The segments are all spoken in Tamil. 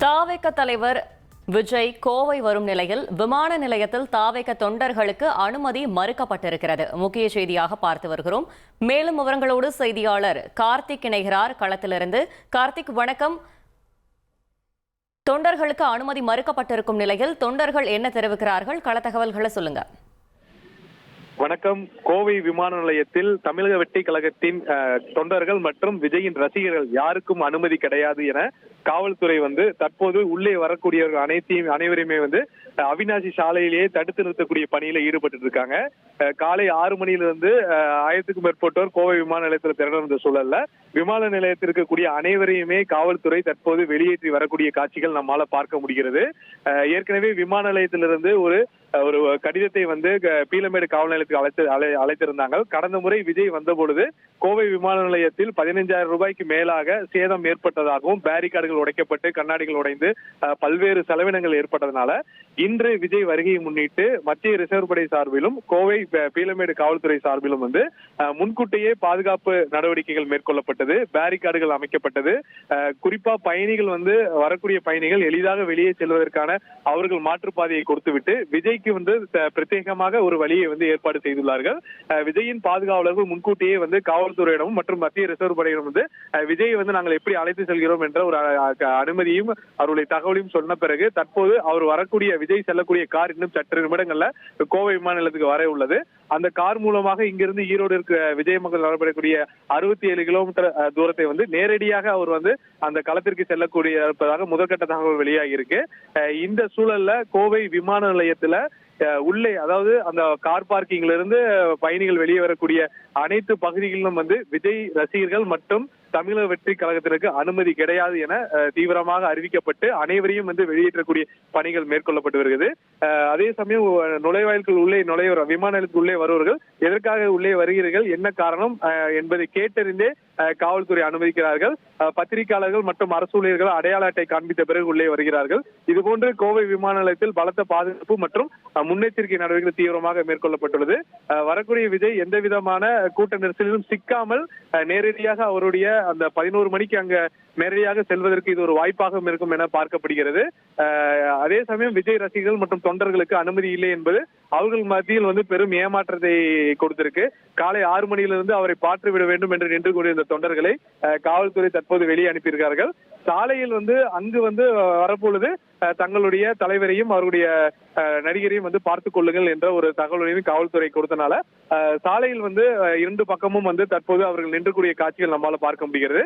தாவேக தலைவர் விஜய் கோவை வரும் நிலையில் விமான நிலையத்தில் தாவேக தொண்டர்களுக்கு அனுமதி மறுக்கப்பட்டிருக்கிறது. முக்கிய செய்தியாக பார்த்து வருகிறோம். மேலும் விவரங்களோடு செய்தியாளர் கார்த்திக் இணைகிறார் களத்திலிருந்து. கார்த்திக், வணக்கம். தொண்டர்களுக்கு அனுமதி மறுக்கப்பட்டிருக்கும் நிலையில் தொண்டர்கள் என்ன தெரிவிக்கிறார்கள்? கள தகவல்களை சொல்லுங்க. வணக்கம். கோவை விமான நிலையத்தில் தமிழக வெற்றி கழகத்தின் தொண்டர்கள் மற்றும் விஜயின் ரசிகர்கள் யாருக்கும் அனுமதி கிடையாது என காவல்துறை தற்போது உள்ளே வரக்கூடியவர்கள் அனைவருமே அவினாசி சாலையிலேயே தடுத்து நிறுத்தக்கூடிய பணியில ஈடுபட்டு இருக்காங்க. காலை 6 மணியிலிருந்து 1000க்கும் மேற்பட்டோர் கோவை விமான நிலையத்தில் திரண்டிருந்த சூழல்ல விமான நிலையத்தில் இருக்கக்கூடிய அனைவரையுமே காவல்துறை தற்போது வெளியேற்றி வரக்கூடிய காட்சிகள் நம்மால பார்க்க முடிகிறது. ஏற்கனவே விமான நிலையத்திலிருந்து ஒரு கடிதத்தை பீளமேடு காவல் நிலையத்துக்கு அழைத்திருந்தாங்க. கடந்த முறை விஜய் வந்த பொழுது கோவை விமான நிலையத்தில் 15,000 ரூபாய்க்கு மேலாக சேதம் ஏற்பட்டதாகவும் பேரிகார்டுகள் உடைக்கப்பட்டு கண்ணாடிகள் உடைந்து பல்வேறு செலவினங்கள் ஏற்பட்டதனால இன்று விஜய் வருகையை முன்னிட்டு மத்திய ரிசர்வ் படை சார்பிலும் கோவை பீளமேடு காவல்துறை சார்பிலும் முன்கூட்டியே பாதுகாப்பு நடவடிக்கைகள் மேற்கொள்ளப்பட்டது. பேரிகார்டுகள் அமைக்கப்பட்டது. குறிப்பா பயணிகள் வரக்கூடிய பயணிகள் எளிதாக வெளியே செல்வதற்கான அவர்கள் மாற்றுப்பாதையை கொடுத்துவிட்டு விஜய்க்கு பிரத்யேகமாக ஒரு வழியை ஏற்பாடு செய்துள்ளார்கள். விஜயின் பாதுகாவலர்கள் முன்கூட்டியே காவல்துறையிடமும் மற்றும் மத்திய ரிசர்வ் படையிடம் விஜய் நாங்கள் எப்படி அழைத்து செல்கிறோம் என்ற ஒரு அனுமதியும் அவருடைய தகவலையும் சொன்ன பிறகு தற்போது அவர் வரக்கூடிய விஜய் செல்லக்கூடிய கார் இன்னும் சற்று நிமிடங்கள்ல கோவை விமான நிலையத்துக்கு வர உள்ளது. அந்த கார் மூலமாக இங்கிருந்து ஈரோடு இருக்க விஜயமங்கலம் வரப்படக்கூடிய 67 கிலோமீட்டர் தூரத்தை நேரடியாக அவர் அந்த களத்திற்கு செல்லக்கூடிய முதற்கட்ட தகவல் வெளியாகி இருக்கு. இந்த சூழல்ல கோவை விமான நிலையத்துல உள்ளே, அதாவது அந்த கார் பார்க்கிங்ல இருந்து பயணிகள் வெளியே வரக்கூடிய அனைத்து பகுதிகளிலும் விஜய் ரசிகர்கள் மற்றும் தமிழக வெற்றி கழகத்திற்கு அனுமதி கிடையாது என தீவிரமாக அறிவிக்கப்பட்டு அனைவரையும் வெளியேற்றக்கூடிய பணிகள் மேற்கொள்ளப்பட்டு வருகிறது. அதே சமயம் நுழைவாயில்கள் உள்ளே விமான நிலையத்துக்கு உள்ளே வருவர்கள் எதற்காக உள்ளே வருகிறீர்கள், என்ன காரணம் என்பதை கேட்டறிந்தே காவல்துறை அனுமதிக்கிறார்கள். பத்திரிகையாளர்கள் மற்றும் அரசு ஊழியர்கள் அடையாள அட்டை காண்பித்த பிறகு உள்ளே வருகிறார்கள். இதுபோன்று கோவை விமான நிலையத்தில் பலத்த பாதுகாப்பு மற்றும் முன்னெச்சரிக்கை நடவடிக்கைகள் தீவிரமாக மேற்கொள்ளப்பட்டுள்ளது. வரக்கூடிய விஜய் எந்த விதமான கூட்ட நெரிசலிலும் சிக்காமல் நேரடியாக அவருடைய அந்த 11 மணிக்கு அங்க நேரடியாக செல்வதற்கு இது ஒரு வாய்ப்பாக இருக்கும் என பார்க்கப்படுகிறது. அதே சமயம் விஜய் ரசிகர்கள் மற்றும் தொண்டர்களுக்கு அனுமதி இல்லை என்பது அவர்கள் மத்தியில் பெரும் ஏமாற்றத்தை கொடுத்திருக்கு. காலை 6 மணியிலிருந்து அவரை பார்த்து விட வேண்டும் என்று நின்று கொண்டிருந்த தொண்டர்களை காவல்துறை தற்போது வெளியே அனுப்பியிருக்கிறார்கள். சாலையில் அங்கு வரப்பொழுது தங்களுடைய தலைவரையும் அவருடைய நடிகரையும் பார்த்துக் கொள்ளுங்கள் என்ற ஒரு தகவலையும் காவல்துறை கொடுத்தனால சாலையில் 2 பக்கமும் தற்போது அவர்கள் நின்றக்கூடிய காட்சிகள் நம்மால பார்க்க முடிகிறது.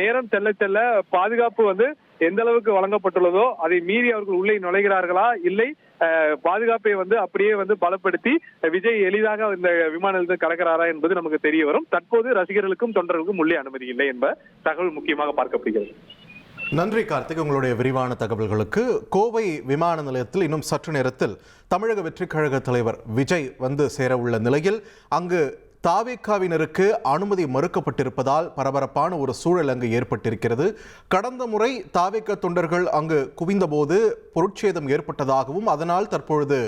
நேரம் செல்ல செல்ல பாதுகாப்பு எந்த அளவுக்கு வழங்கப்பட்டுள்ளதோ அதை மீறி அவர்கள் உள்ளே நுழைகிறார்களா, இல்லை பாதுகாப்பை அப்படியே பலப்படுத்தி விஜய் எளிதாக இந்த விமான நிலையத்தில் கலக்கிறாரா என்பது நமக்கு தெரிய வரும். தற்போது ரசிகர்களுக்கும் தொண்டர்களுக்கும் உள்ளே அனுமதி இல்லை என்ப தகவல் முக்கியமாக பார்க்கப்படுகிறது. நன்றி கார்த்திக், உங்களுடைய விரிவான தகவல்களுக்கு. கோவை விமான நிலையத்தில் இன்னும் சற்று நேரத்தில் தமிழக வெற்றிக் கழக தலைவர் விஜய் சேர உள்ள நிலையில் அங்கு தாவேகாவினருக்கு அனுமதி மறுக்கப்பட்டிருப்பதால் பரபரப்பான ஒரு சூழல் அங்கு ஏற்பட்டிருக்கிறது. கடந்த முறை தாவேகா தொண்டர்கள் அங்கு குவிந்தபோது பொருட்சேதம் ஏற்பட்டதாகவும் அதனால் தற்பொழுது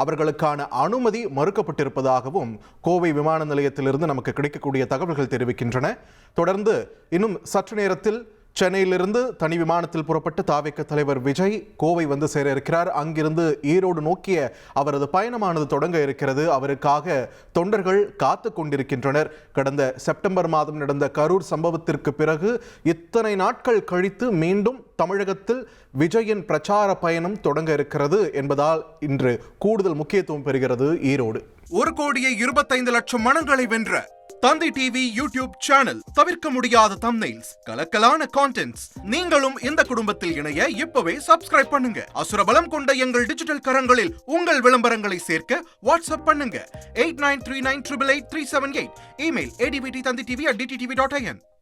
அவர்களுக்கான அனுமதி மறுக்கப்பட்டிருப்பதாகவும் கோவை விமான நிலையத்திலிருந்து நமக்கு கிடைக்கக்கூடிய தகவல்கள் தெரிவிக்கின்றன. தொடர்ந்து இன்னும் சற்று நேரத்தில் சென்னையிலிருந்து தனி விமானத்தில் புறப்பட்டு தாவேக தலைவர் விஜய் கோவை சேர இருக்கிறார். அங்கிருந்து ஈரோடு நோக்கிய அவரது பயணமானது தொடங்க இருக்கிறது. அவருக்காக தொண்டர்கள் காத்து கொண்டிருக்கின்றனர். கடந்த செப்டம்பர் மாதம் நடந்த கரூர் சம்பவத்திற்கு பிறகு இத்தனை நாட்கள் கழித்து மீண்டும் தமிழகத்தில் விஜயின் பிரச்சார பயணம் தொடங்க இருக்கிறது என்பதால் இன்று கூடுதல் முக்கியத்துவம் பெறுகிறது ஈரோடு. 1,25,00,000 மனங்களை வென்ற தந்தி டிவி யூடியூப் சேனல். தவிர்க்க முடியாத தம்ப்நெயில்ஸ், கலக்கலான கான்டென்ட்ஸ். நீங்களும் இந்த குடும்பத்தில் இணைய இப்பவே சப்ஸ்கிரைப் பண்ணுங்க. அசுரபலம் கொண்ட எங்கள் டிஜிட்டல் கரங்களில் உங்கள் விளம்பரங்களை சேர்க்க வாட்ஸ்அப் பண்ணுங்க. 8939888378. Email advttanditv@dttv.in.